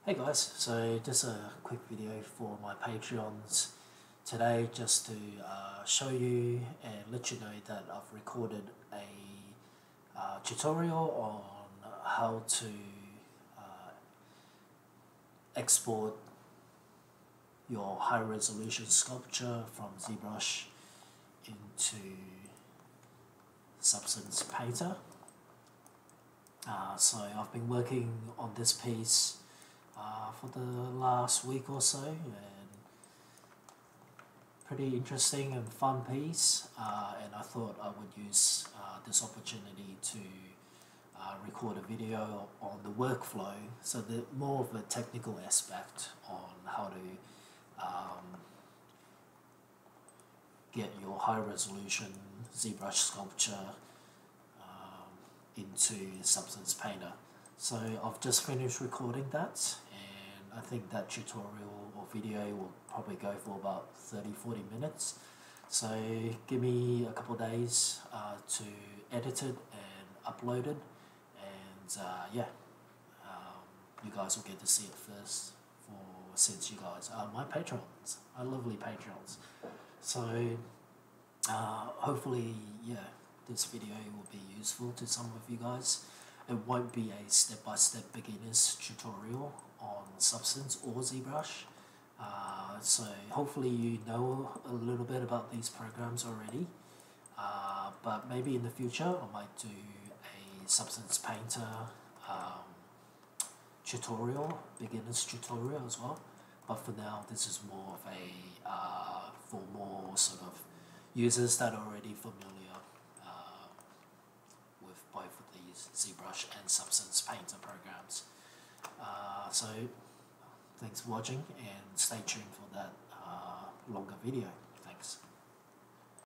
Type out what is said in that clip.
Hey guys, so just a quick video for my Patreons today just to show you and let you know that I've recorded a tutorial on how to export your high resolution sculpture from Zbrush into Substance Painter. So I've been working on this piece for the last week or so, and pretty interesting and fun piece, and I thought I would use this opportunity to record a video on the workflow, so the more of a technical aspect on how to get your high resolution ZBrush sculpture into Substance Painter. So I've just finished recording that, and I think that tutorial or video will probably go for about 30-40 minutes. So give me a couple of days to edit it and upload it, and you guys will get to see it first, since you guys are my patrons, my lovely patrons. So hopefully, this video will be useful to some of you guys. It won't be a step-by-step beginner's tutorial on Substance or ZBrush. So hopefully you know a little bit about these programs already. But maybe in the future I might do a Substance Painter tutorial, beginner's tutorial as well. But for now, this is more of a for more sort of users that are already familiar with both of these ZBrush and Substance Painter programs. So thanks for watching, and stay tuned for that longer video. Thanks.